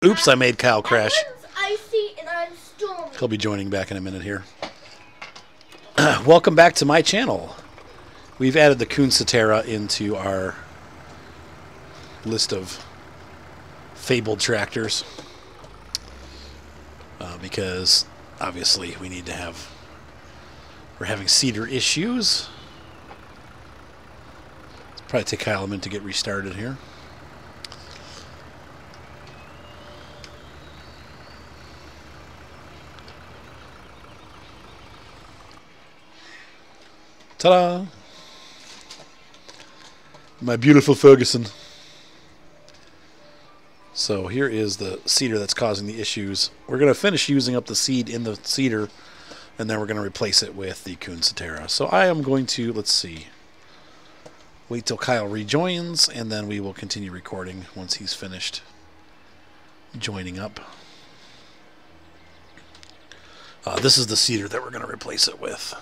Oops, I made Kyle crash. Icy and I'm stormy. He'll be joining back in a minute here. Welcome back to my channel. We've added the Kuhn Cetera into our list of fabled tractors because obviously we need to have, we're having seeder issues. It's probably take Kyle a minute to get restarted here. Ta-da! My beautiful Ferguson. So here is the seeder that's causing the issues. We're going to finish using up the seed in the seeder, and then we're going to replace it with the Kuhn Cetera. So I am going to, let's see, wait till Kyle rejoins, and then we will continue recording once he's finished joining up. This is the seeder that we're going to replace it with.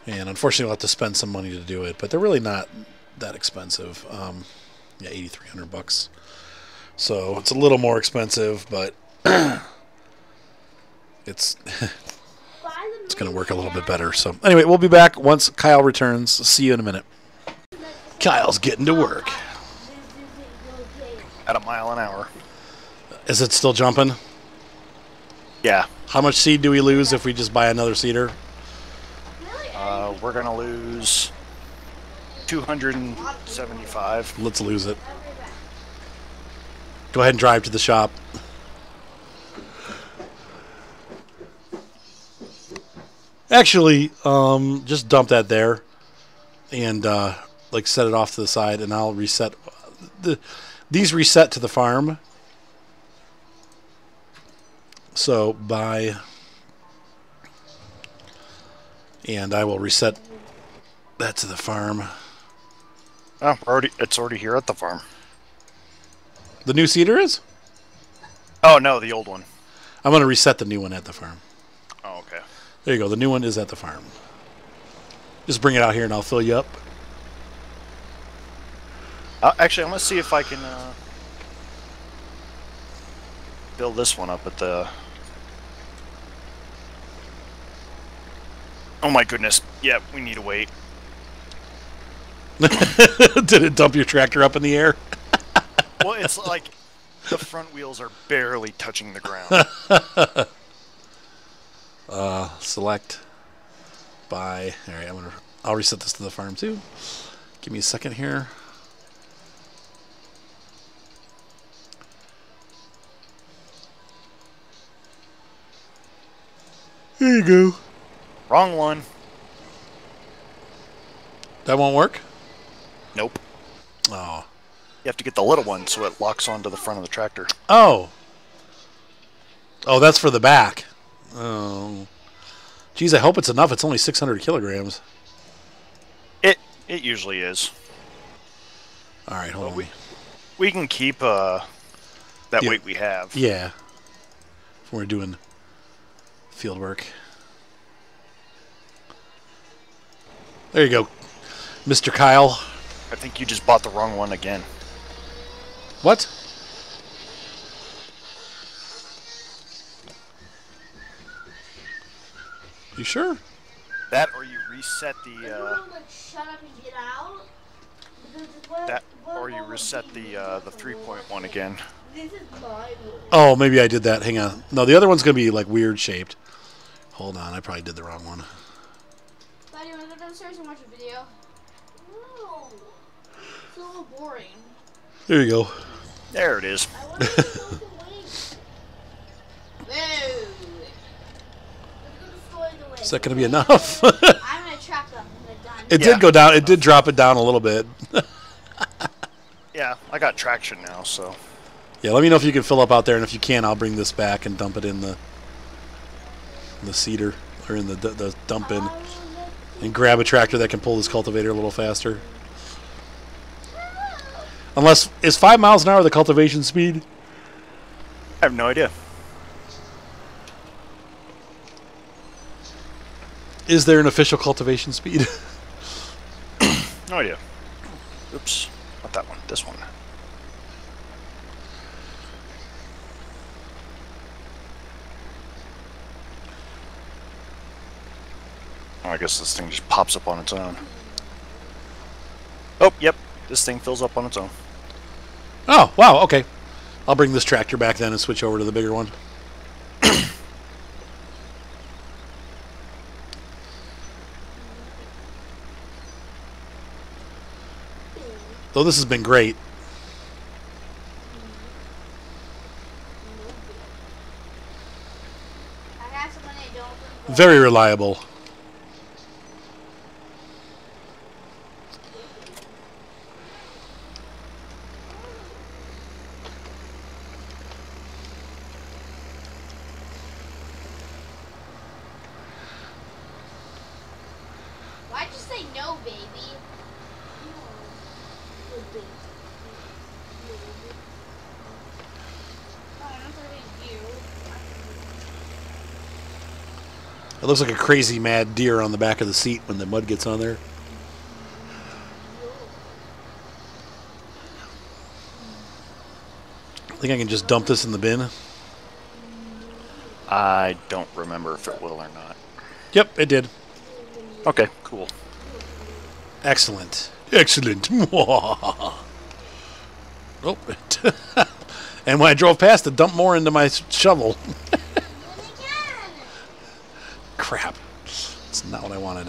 And unfortunately we'll have to spend some money to do it, but they're really not that expensive. Yeah, $8,300. So it's a little more expensive, but it's going to work a little bit better. So anyway, we'll be back once Kyle returns. See you in a minute. Kyle's getting to work. At a mile an hour. Is it still jumping? Yeah. How much seed do we lose if we just buy another seeder? We're going to lose 275. Let's lose it. Go ahead and drive to the shop. Actually, just dump that there and like set it off to the side, and I'll reset. These reset to the farm. So buy, and I will reset that to the farm. Oh, it's already here at the farm. The new seeder is? Oh, no, the old one. I'm going to reset the new one at the farm. Oh, okay. There you go. The new one is at the farm. Just bring it out here and I'll fill you up. Actually, I'm going to see if I can build this one up at the... Oh my goodness. Yeah, we need to wait. Did it dump your tractor up in the air? Well, it's like the front wheels are barely touching the ground. Select. Buy. All right, I'll reset this to the farm too. Give me a second here. There you go. Wrong one. That won't work? Nope. Oh. You have to get the little one so it locks onto the front of the tractor. Oh. Oh, that's for the back. Oh. Geez, I hope it's enough. It's only 600 kilograms. It usually is. All right, hold on. We can keep that weight we have. Yeah. If we're doing field work. There you go, Mr. Kyle. I think you just bought the wrong one again. What? You sure? That or you reset the Shut up and get out. that or you reset the 3.1 again. This is my room. Oh, maybe I did that. Hang on. No, the other one's going to be like weird shaped. Hold on, I probably did the wrong one. Buddy, you want to go downstairs and watch a video? No. It's a little boring. There you go. There it is. I want to go to wait. No. Is that going to be enough? I'm going to trap them when they're done. It did go down. It did drop it down a little bit. Yeah, I got traction now, so. Yeah, let me know if you can fill up out there, and if you can, I'll bring this back and dump it in the seeder, or in the dump bin, and grab a tractor that can pull this cultivator a little faster. Unless, is 5 miles an hour the cultivation speed? I have no idea. Is there an official cultivation speed? No idea. Oops. Not that one. This one. guess this thing just pops up on its own. Oh, yep. This thing fills up on its own. Oh, wow, okay. I'll bring this tractor back then and switch over to the bigger one. Though this has been great. Very reliable. Why'd you say no, baby? It looks like a crazy mad deer on the back of the seat when the mud gets on there. I think I can just dump this in the bin. I don't remember if it will or not. Yep, it did. Okay, cool. Excellent. Excellent. Oh. And when I drove past it, dumped more into my shovel. Crap. That's not what I wanted.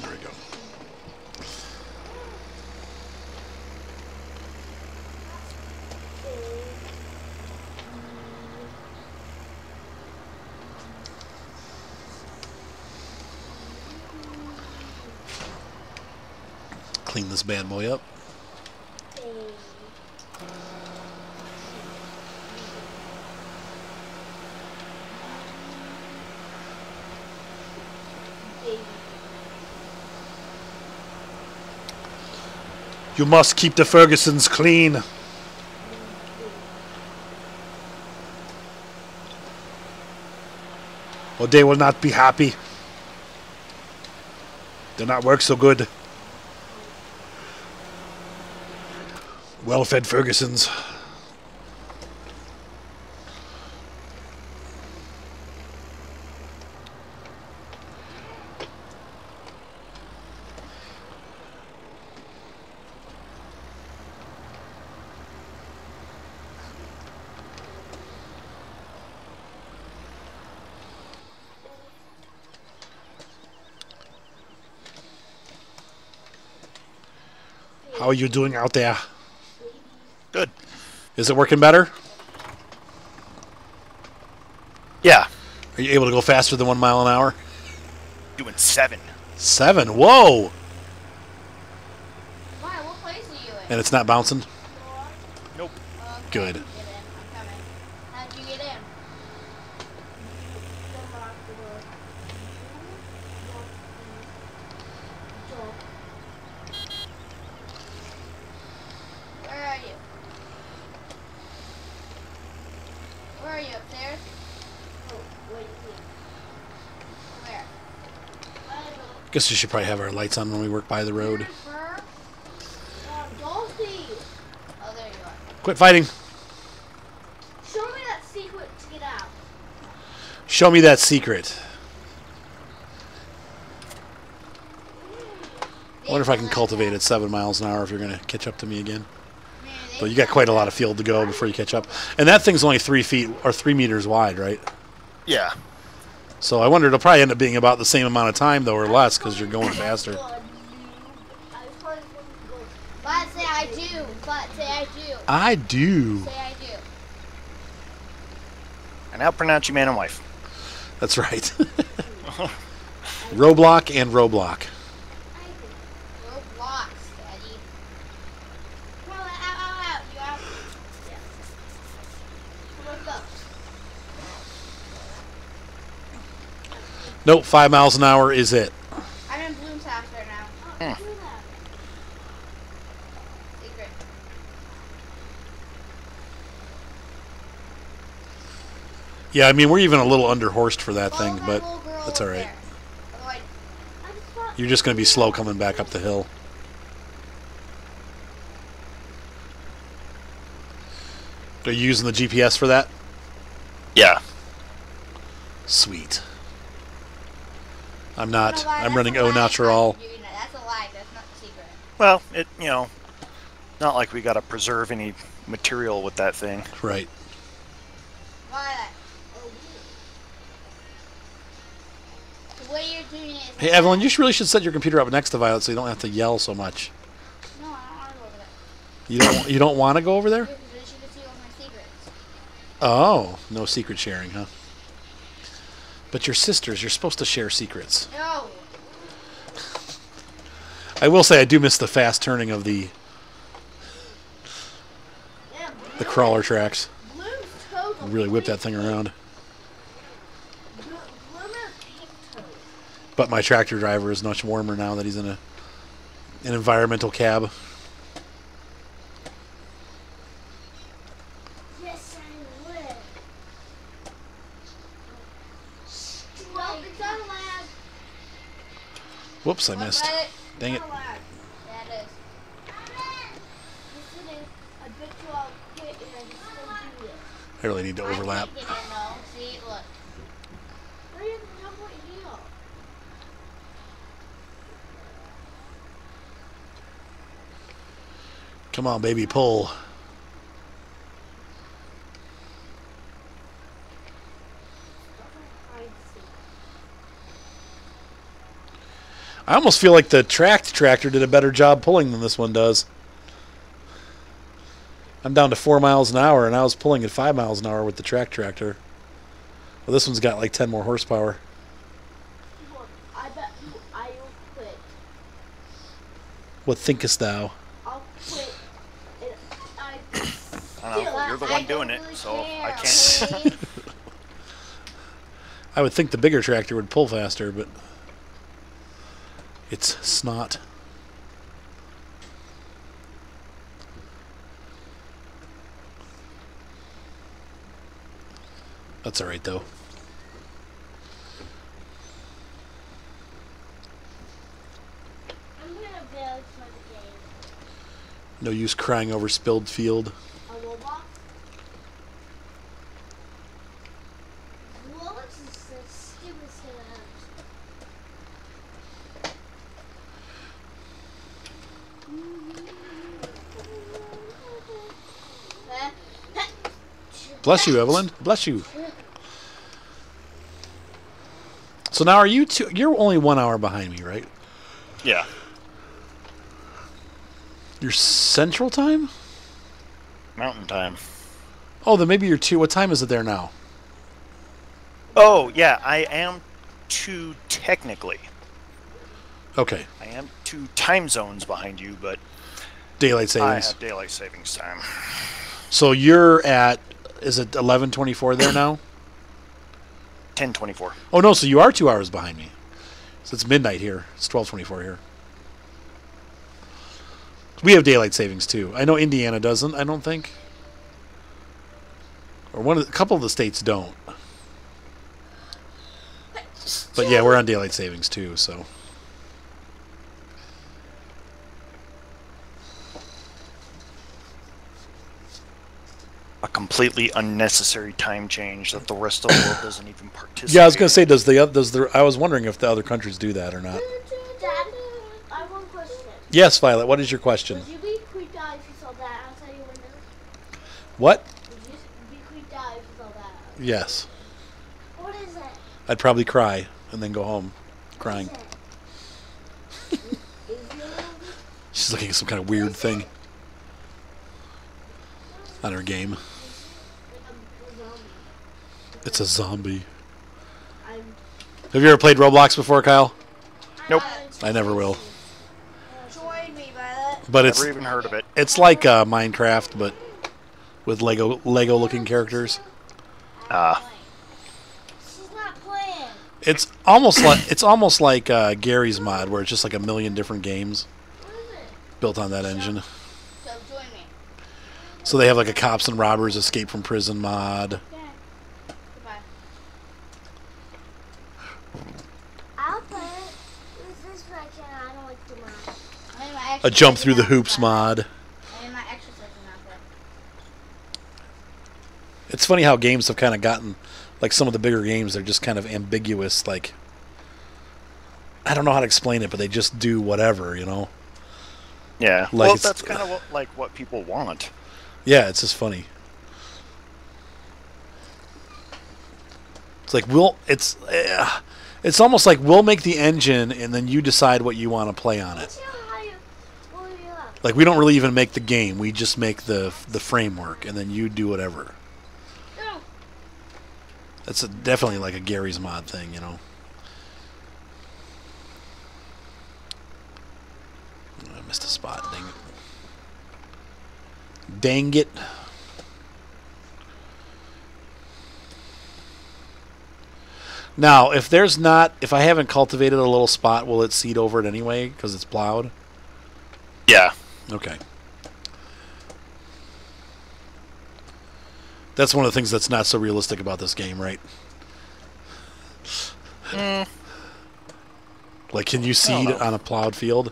There we go. Clean this bad boy up. You must keep the Fergusons clean. Or they will not be happy. They'll not work so good. Well-fed Fergusons. How are you doing out there? Good. Is it working better? Yeah. Are you able to go faster than 1 mile an hour? Doing 7. 7? Whoa! Why? What place are you in? And it's not bouncing? Nope. Good. I'm coming. How'd you get in? Where are you? Where are you? Upstairs? Oh, wait. Where? Guess we should probably have our lights on when we work by the road. Dolphy! Oh, there you are. Quit fighting. Show me that secret to get out. Show me that secret. I wonder if I can cultivate at 7 miles an hour if you're going to catch up to me again. But you got quite a lot of field to go before you catch up. And that thing's only 3 feet or 3 meters wide, right? Yeah. So I wonder it'll probably end up being about the same amount of time, though, or less, because you're going faster. But say I do. But say I do. I do. Say I do. And I'll pronounce you man and wife. That's right. Roblox and Roblox. Roblox, Daddy. Come on, out. You out? Yeah. Come on, go. Nope, 5 miles an hour is it. I'm in Bloom's house right now. Hmm. Do that. Secret. Yeah, I mean, we're even a little underhorsed for that Follow thing, that but little girl that's all over right. there. Otherwise, I just thought- You're just going to be slow coming back up the hill. Are you using the GPS for that? Yeah. Sweet. I'm not. I'm running au natural. That's a lie. That's not the secret. Well, not like we gotta preserve any material with that thing. Right. Why? The way you're doing it is. Hey, Evelyn, you really should set your computer up next to Violet so you don't have to yell so much. No, I don't want to go over there. You don't want to go over there? Because then she can see all my secrets. Oh, no secret sharing, huh? But your sisters, you're supposed to share secrets. No. I will say I do miss the fast turning of the crawler tracks. Bloom's toes are Really whip that thing around. Bloom are pink toes. But my tractor driver is much warmer now that he's in an environmental cab. Yes, I would. Well, it's on lag. Whoops, I missed. Dang it. Yeah, it is. Yes, it is. I bet you I'll quit and I can still do it. I really need to overlap. I can't get in, though. See, look. Where you have to jump right here? Come on, baby, pull. I almost feel like the tracked tractor did a better job pulling than this one does. I'm down to 4 miles an hour, and I was pulling at 5 miles an hour with the track tractor. Well, this one's got like 10 more horsepower. I bet you I will quit. What thinkest thou? I'll quit. I don't know. You're the one doing it, so I can't. I would think the bigger tractor would pull faster, but it's snot. That's all right, though. I'm gonna build for the game. No use crying over spilled field. A Roblox? Roblox is the stupidest thing ever. Bless you, Evelyn. Bless you. So now are you two? You're only 1 hour behind me, right? Yeah. Your central time? Mountain time. Oh, then maybe you're 2. What time is it there now? Oh, yeah, I am 2 technically. Okay. I am 2 time zones behind you, but Daylight I savings. have daylight savings time. So you're at, is it 11:24 there now? 10:24. Oh, no, so you are 2 hours behind me. So it's midnight here. It's 12:24 here. We have daylight savings, too. I know Indiana doesn't, I don't think. Or a couple of the states don't. But yeah, we're on daylight savings, too, so. A completely unnecessary time change that the rest of the world doesn't even participate. Yeah, I was going to say, I was wondering if the other countries do that or not. Dad, I have one question. Yes, Violet, what is your question? Would you be creeped out if you saw that outside your window? What? Would you be creeped out if you saw that? Yes. What is it? I'd probably cry and then go home crying. What is it? Is it? She's looking at some kind of weird thing on her game. It's a zombie. Have you ever played Roblox before, Kyle? Nope. I never will. Join me, Violet. But it's Never even heard of it. it's like Minecraft, but with Lego looking characters. She's not playing. It's almost like Gary's mod, where it's just like a million different games What is it? built on that engine. So join me. So they have like a cops and robbers escape from prison mod. Okay. Goodbye. I'll play it. This is what I can. I don't like the mod. A jump through the hoops mod. I'm in my exercise map. It's funny how games have kind of gotten, like some of the bigger games, they're just kind of ambiguous. Like, I don't know how to explain it, but they just do whatever, you know? Yeah. Like Well, it's- that's kind of what people want. Yeah, it's just funny. It's like it's almost like we'll make the engine and then you decide what you want to play on it. Like we don't really even make the game; we just make the framework, and then you do whatever. That's definitely like a Gary's Mod thing, you know. I missed a spot. Dang it! Dang it! Now, if I haven't cultivated a little spot, will it seed over it anyway because it's plowed? Yeah. Okay. That's one of the things that's not so realistic about this game, right? Like, can you seed on a plowed field?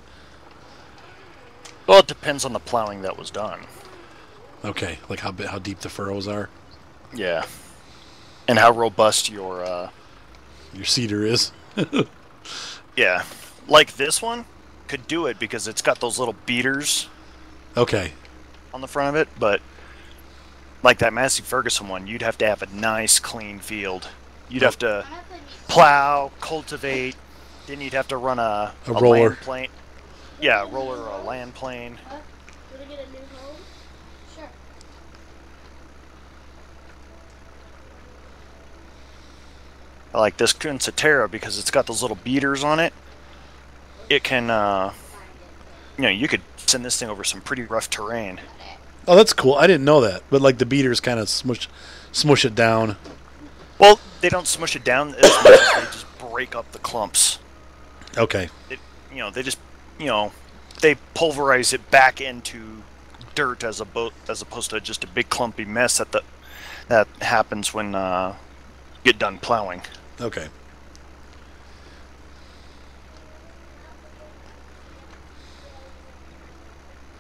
Well, it depends on the plowing that was done. Okay, like how deep the furrows are? Yeah. And how robust your seeder is? yeah. Like this one could do it because it's got those little beaters Okay. on the front of it, but like that Massey Ferguson one, you'd have to have a nice clean field. You'd have to plow, cultivate, then you'd have to run a roller. land plane. Yeah, a roller or a land plane. Huh? Want to get a new home? Sure. I like this Kunsatera because it's got those little beaters on it. It can, you could send this thing over some pretty rough terrain. Oh, that's cool. I didn't know that. But like the beaters kind of smush it down. Well, they don't smush it down as much as they just break up the clumps. Okay. They just, they pulverize it back into dirt as opposed to just a big clumpy mess that happens when you get done plowing. Okay.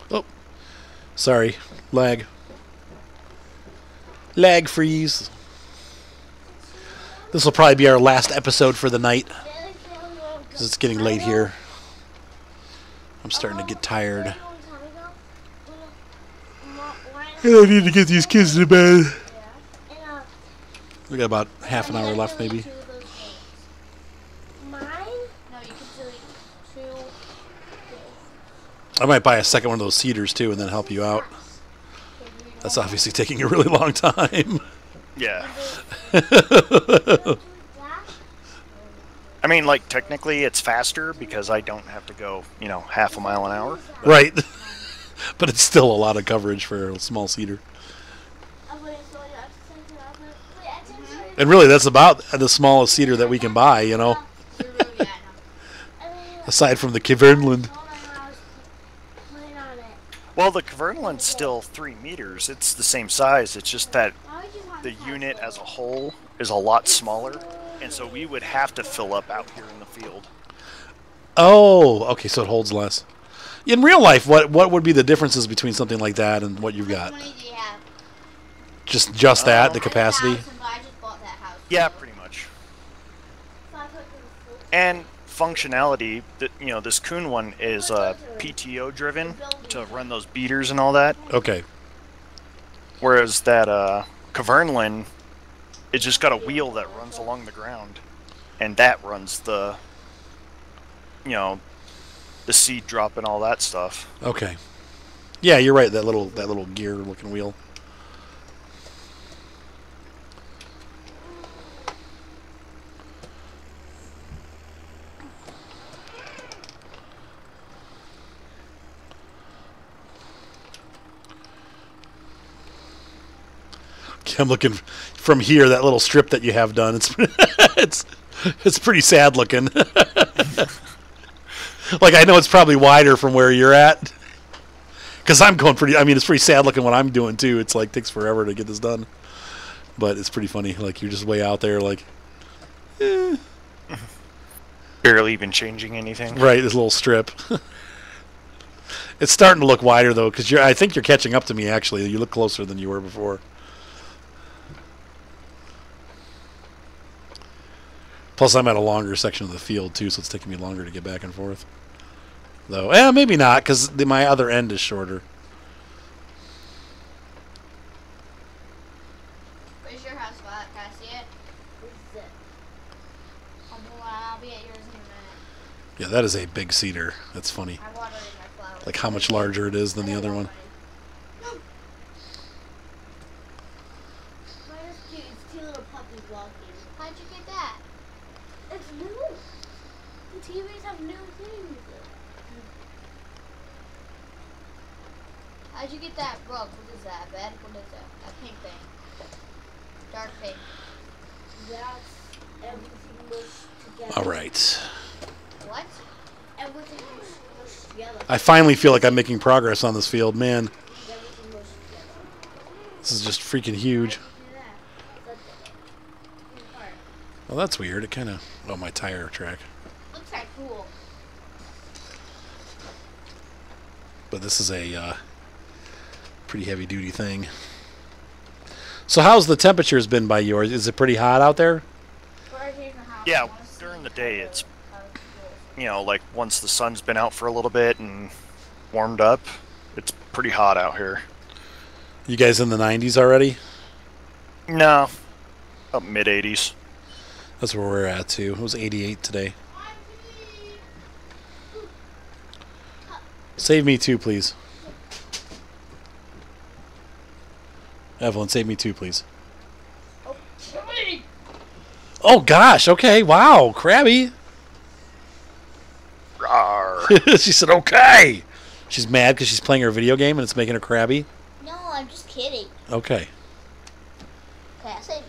Oh, sorry. Lag freeze. This will probably be our last episode for the night because it's getting late here. I'm starting to get tired. I need to get these kids to bed. We got about half an hour left, maybe. I might buy a second one of those cedars too, and then help you out. That's obviously taking a really long time. Yeah. I mean, like, technically it's faster because I don't have to go, half a mile an hour. Right. But it's still a lot of coverage for a small cedar. And really, that's about the smallest cedar that we can buy, aside from the Kivernland. Well, the Kivernland's still 3 meters. It's the same size. It's just that the unit as a whole is a lot smaller, and so we would have to fill up out here in the field. Oh, okay, so it holds less. In real life, what would be the differences between something like that and what you've got? How much money do you have? Just that, the capacity? I just bought that house. Yeah, pretty much. And functionality, this Kuhn one is PTO driven to run those beaters and all that. Okay. Whereas that Kivernland, it's just got a wheel that runs along the ground, and that runs the seed drop and all that stuff. Okay. Yeah, you're right. That little gear looking wheel. I'm looking from here. That little strip that you have done. It's pretty sad looking. Like, I know it's probably wider from where you're at. Because I'm going pretty... I mean, it's pretty sad looking what I'm doing, too. It's like, takes forever to get this done. But it's pretty funny. Like, you're just way out there, like... Barely even changing anything. Right, this little strip. It's starting to look wider, though, because I think you're catching up to me, actually. You look closer than you were before. Plus, I'm at a longer section of the field, too, so it's taking me longer to get back and forth. Though, maybe not, because my other end is shorter. Where's your house, Scott? Can I see it? Where's it? I'll be at yours in a minute. Yeah, that is a big cedar. That's funny. I'm watering my flowers. Like how much larger it is than the other one. Mine's cute. It's two little puppies walking. How'd you get that? It's new. The TVs have new things. How'd you get that rug? What is that? Bed? What is that? That pink thing. Dark pink. That's everything mushed together. All right. What? Everything mushed together. I finally feel like I'm making progress on this field. Man, Everything mushed together. this is just freaking huge. Do that. That's the part. Well, that's weird. It kind of... Oh, my tire track. Looks like cool. But this is a pretty heavy-duty thing. So how's the temperatures been by yours? Is it pretty hot out there? Right here in the house. Yeah, I wanna see during the day it's, how it's cool. you know, like once the sun's been out for a little bit and warmed up, it's pretty hot out here. You guys in the 90s already? No, up mid 80s. That's where we're at, too. It was 88 today. Save me, too, please. Evelyn, save me, too, please. Oh, gosh. Okay. Wow. Crabby. Rawr. She said, okay. She's mad because she's playing her video game and it's making her crabby. No, I'm just kidding. Okay. Okay, I saved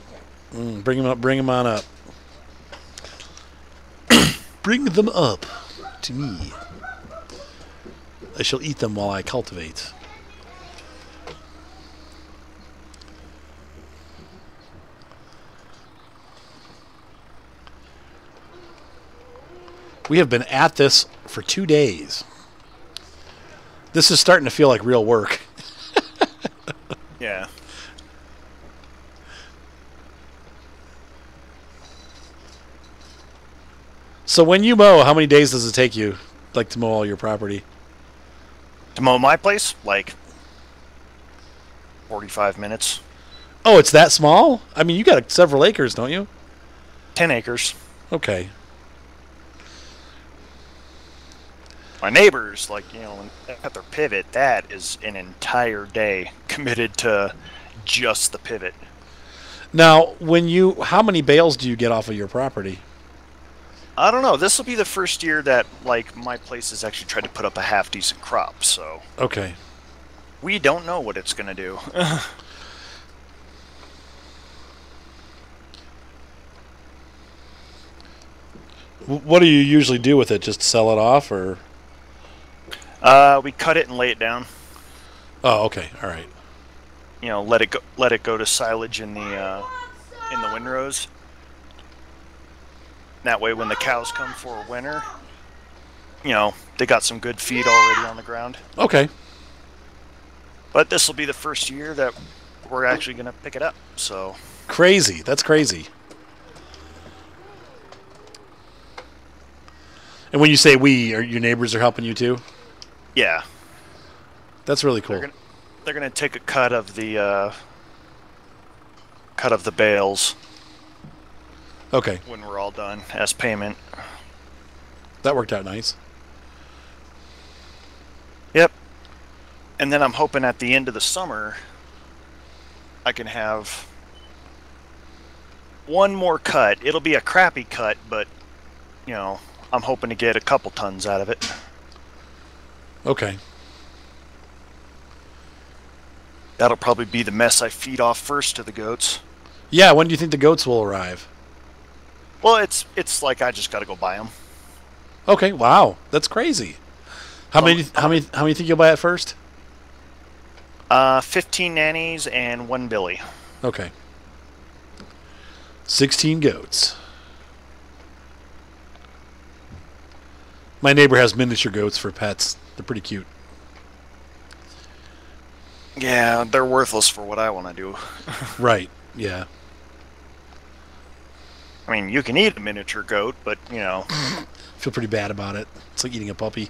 it. Bring him up. Bring him on up. Bring them up to me. I shall eat them while I cultivate. We have been at this for 2 days. This is starting to feel like real work. Yeah. So when you mow, how many days does it take you, like, to mow all your property? To mow my place, like 45 minutes. Oh, it's that small? I mean, you got several acres, don't you? 10 acres. Okay. My neighbors, like, you know, at their pivot, that is an entire day committed to just the pivot. Now, how many bales do you get off of your property? I don't know. This will be the first year that, like, my place has actually tried to put up a half-decent crop, so Okay. we don't know what it's going to do. What do you usually do with it? Just sell it off, or? We cut it and lay it down. Oh, okay. All right. You know, let it go to silage in the windrows. That way, when the cows come for winter, you know, they got some good feed already on the ground. Okay. But this will be the first year that we're actually going to pick it up, so... Crazy. That's crazy. And when you say we, are your neighbors are helping you too? Yeah. That's really cool. They're gonna take a cut of the bales Okay. when we're all done as payment. That worked out nice. Yep. And then I'm hoping at the end of the summer I can have one more cut. It'll be a crappy cut, but you know, I'm hoping to get a couple tons out of it. Okay. That'll probably be the mess I feed off first to the goats. Yeah, when do you think the goats will arrive? Well, it's like I just got to go buy them. Okay, wow. That's crazy. How many think you'll buy at first? 15 nannies and 1 billy. Okay. 16 goats. My neighbor has miniature goats for pets. They're pretty cute. Yeah, they're worthless for what I want to do. Right, yeah. I mean, you can eat a miniature goat, but you know. Feel pretty bad about it. It's like eating a puppy.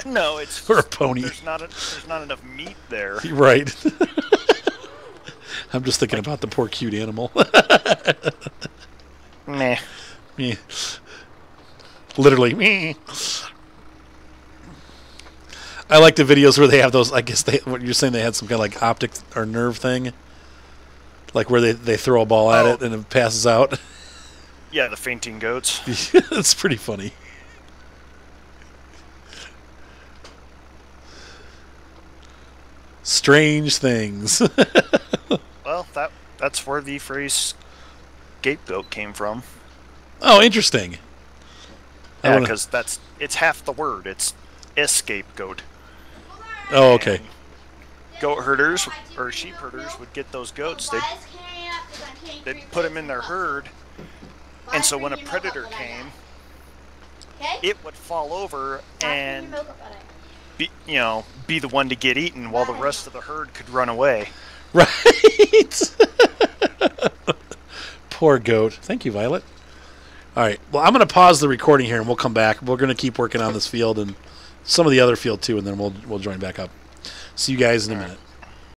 No, it's Or a pony. There's not enough meat there. Right. I'm just thinking about the poor cute animal. Meh. Me. Literally. Me. I like the videos where they have those. I guess what you're saying, they had some kind of like optic or nerve thing, like where they throw a ball at it and it passes out. Yeah, the fainting goats. It's pretty funny. Strange things. Well, that's where the phrase scapegoat came from. Oh, interesting. Yeah, because it's half the word. It's scapegoat. Oh, okay. And goat herders or sheep herders would get those goats. They'd put them in their herd, and so when a predator came, it would fall over and be the one to get eaten while the rest of the herd could run away. Right. Poor goat. Thank you, Violet. All right. Well, I'm going to pause the recording here, and we'll come back. We're going to keep working on this field and some of the other field too, and then we'll join back up. See you guys in a minute.